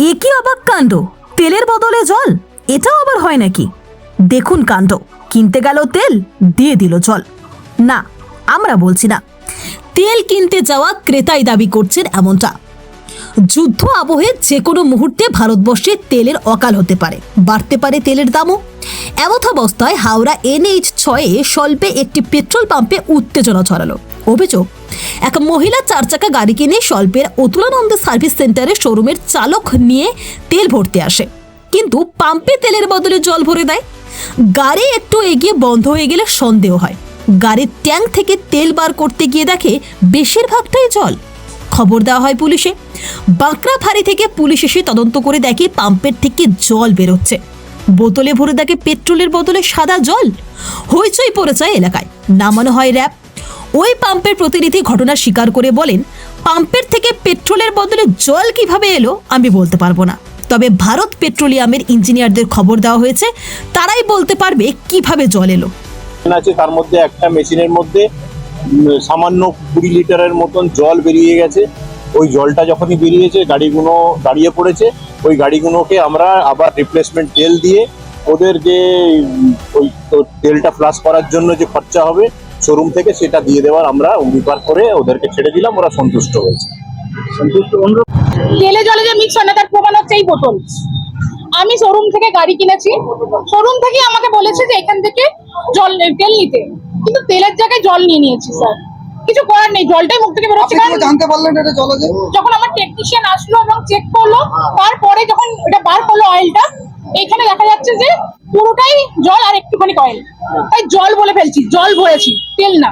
এ কি অবাক কাণ্ড! তেলের বদলে জল, এটাও আবার হয় নাকি? দেখুন কাণ্ড, কিনতে গেল তেল, দিয়ে দিল জল। না, আমরা বলছি না। তেল কিনতে যাওয়া ক্রেতাই দাবি করছেন এমনটা। যুদ্ধ আবহে যে কোনো মুহূর্তে ভারতবর্ষে তেলের অকাল হতে পারে, বাড়তে পারে তেলের দামও। এমতাবস্থায় হাওড়া NH6-এ স্বল্পে একটি পেট্রোল পাম্পে উত্তেজনা ছড়ালো। অভিযোগ, এক মহিলা 4 চাকা গাড়ি কিনে স্বল্পের অতুলানন্দ সার্ভিস সেন্টারে শোরুমের চালক নিয়ে তেল ভরতে আসে, কিন্তু পাম্পে তেলের বদলে জল ভরে দেয়। গাড়ি একটু এগিয়ে বন্ধ হয়ে গেলে সন্দেহ হয়। গাড়ির ট্যাঙ্ক থেকে তেল বার করতে গিয়ে দেখে বেশিরভাগটাই জল। খবর দেওয়া হয় পুলিশে। বাঁকড়া ফাঁড়ি থেকে পুলিশ এসে তদন্ত করে দেখে পাম্পের থেকে জল বেরোচ্ছে। বোতলে ভরে দেখে পেট্রোলের বদলে সাদা জল। হইচই পড়ে যায় এলাকায়। নামানো হয় র্যাব। ওই পাম্পের প্রতিনিধি ঘটনা স্বীকার করে বলেন, পাম্পের থেকে পেট্রোলের বদলে জল কিভাবে এলো আমি বলতে পারবো না, তবে ভারত পেট্রোলিয়ামের ইঞ্জিনিয়ারদের খবর দেওয়া হয়েছে, তারাই বলতে পারবে কিভাবে জল এলো। তার মধ্যে একটা মেশিনের মধ্যে সামান্য 20 লিটারের মতন জল বেরিয়ে গেছে। ওই জলটা যখনই বেরিয়েছে গাড়িগুলো দাঁড়িয়ে পড়েছে। ওই গাড়িগুলোকে আমরা আবার রিপ্লেসমেন্ট তেল দিয়ে ওদের যে ওই তেলটা ফ্লাশ করার জন্য যে খরচা হবে শোরুম থেকে সেটা দিয়ে দেওয়ার আমরা অঙ্গীকার করে ওদেরকে ছেড়ে দিলাম। ওরা সন্তুষ্ট হয়েছে। তেলে জলে যে মিক্স হয় না তার প্রমাণ হচ্ছে এই বোতল। আমি শোরুম থেকে গাড়ি কিনেছি, শোরুম থেকে আমাকে বলেছে যে এখান থেকে জল তেল নিতে, কিন্তু তেলের জায়গায় জল নিয়ে নিয়েছি স্যার। কিছু করার নেই, জলটাই মুখ থেকে বেরোচ্ছে। আপনি জানতে পারলেন এটা জল আছে? যখন আমার টেকনিশিয়ান আসলো এবং চেক করলো, তারপরে যখন এটা বার করলো অয়েলটা, এখানে দেখা যাচ্ছে যে পুরোটাই জল আর একটুখানি অয়েল। তাই জল বলে ফেলছি, জল ভরেছি, তেল না।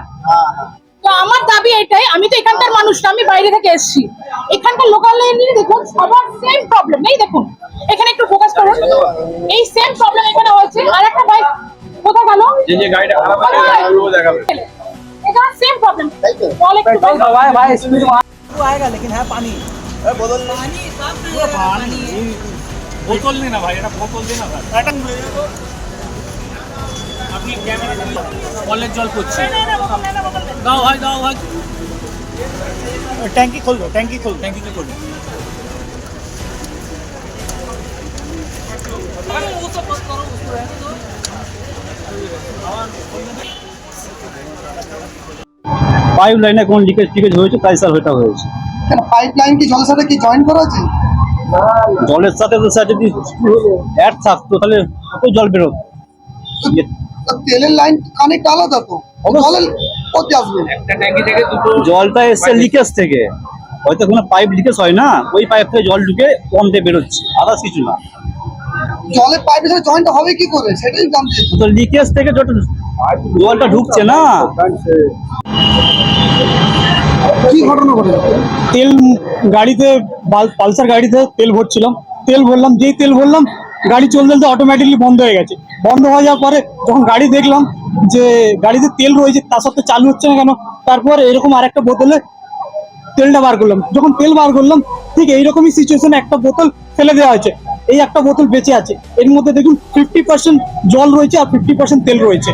তো আমার দাবি এটাই, আমি তো এখানকার মানুষ না, আমি বাইরে থেকে এসেছি। এখানকার লোকাল এরিয়া দেখুন সবার সেম প্রবলেম নেই। দেখুন এখানে একটু ফোকাস করুন, এই সেম প্রবলেম এখানে হয়েছে। আর একটা বাইক কোথায় গেল, যে গাড়িটা খারাপ আছে গাড়িগুলো দেখাবে। এখানে সেম প্রবলেম। জল একটু भाई स्पीड आएगा लेकिन है पानी বদল पानी बोतल लेना भाई এটা বোতল দেনা ভাই আপনি ক্যামেরা কলের জল করছে দাও ভাই टैंकी खोल दो टैंकी खोल ট্যাঙ্কি কে করবে পাইপ লাইনে কোন লিকেজ হয়েছে তাই স্যার ওটা হয়েছে। কেন পাইপ লাইন কি জলের সাথে কি জয়েন করা আছে? জলের সাথে তো স্যার যদি অ্যাড থাকতো তাহলে কত জল বেরোতো। তো তেলের লাইন কানেক্ট আলাদা তো, জলের কোথায় আসবে? একটা ট্যাঙ্কি থেকে দুটো জলটা এসছে লিকেজ থেকে, হয়তো কোনো পাইপ লিকেজ হয় না, ওই পাইপ থেকে জল ঢুকে কম দিয়ে বেরোচ্ছে, আদার্স কিছু না। জলের পাইপের সাথে জয়েন্ট হবে কি করে সেটাই জানতে চাই। তো লিকেজ থেকে জলটা ঢুকছে না। কি ঘটনা ঘটেছে? তেল গাড়িতে পালসার গাড়িতে তেল ভরছিলাম, তেল ভরলাম, যেই তেল ভরলাম গাড়ি চলতে চলতে অটোমেটিকলি বন্ধ হয়ে গেছে। বন্ধ হয়ে যাওয়ার পরে যখন গাড়ি দেখলাম যে গাড়িতে তেল রয়েছে তা সত্ত্বেও চালু হচ্ছে না কেন, তারপর এরকম আরেকটা বোতলে তেলটা বার করলাম। যখন তেল বার করলাম ঠিক এইরকমই সিচুয়েশনে একটা বোতল ফেলে দেওয়া হয়েছে, এই একটা বোতল বেঁচে আছে। এর মধ্যে দেখুন 50% জল রয়েছে আর 50% তেল রয়েছে।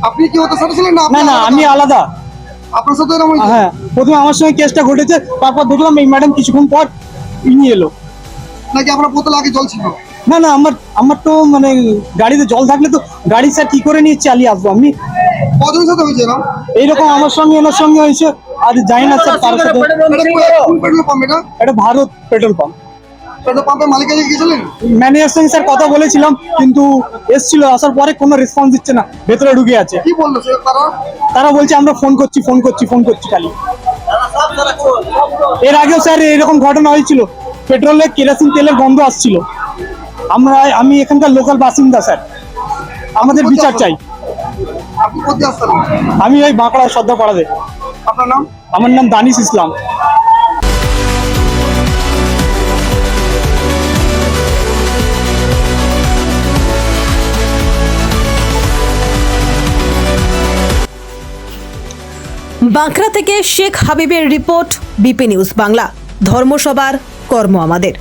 আপনি কি হতে সাথে ছিলেন না? না না, আমি আলাদা। আপনার সাথে এরকম হয়েছে? হ্যাঁ, প্রথমে আমার সঙ্গে কেসটা ঘটেছে, তারপর দেখলাম এই ম্যাডাম কিছুক্ষণ পর নিয়ে এলো। নাকি আপনার বোতলে আগে জল ছিল? না না, আমার তো মানে গাড়িতে জল থাকলে তো গাড়ি স্যার কি করে নিয়ে চালিয়ে আসবো আমি। কজনের সাথে হয়েছে এরকম? এইরকম আমার সঙ্গে এনার সঙ্গে হয়েছে, আর জানি না স্যার তার সাথে। কোন পেট্রোল পাম্প এটা? এটা ভারত পেট্রোল পাম্প। পেট্রোল পাম্পের মালিকের কাছে গিয়েছিলেন? ম্যানেজার সঙ্গে স্যার কথা বলেছিলাম, কিন্তু এসছিল, আসার পরে কোনো রেসপন্স দিচ্ছে না, ভেতরে ঢুকে আছে। কি বললো সে তারা? তারা বলছে আমরা ফোন করছি খালি। এর আগেও স্যার এরকম ঘটনা হয়েছিল, পেট্রোলে কেরোসিন তেলের গন্ধ আসছিল। আমি এখানকার লোকাল বাসিন্দা স্যার, আমাদের বিচার চাই। আপনি কোথায় আসতেন? আমি ওই বাঁকড়া সর্দারপাড়াতে। আপনার নাম? আমার নাম দানিশ ইসলাম। বাঁকড়া থেকে শেখ হাবিবের রিপোর্ট, বিপি নিউজ বাংলা। ধর্মসভার কর্ম আমাদের।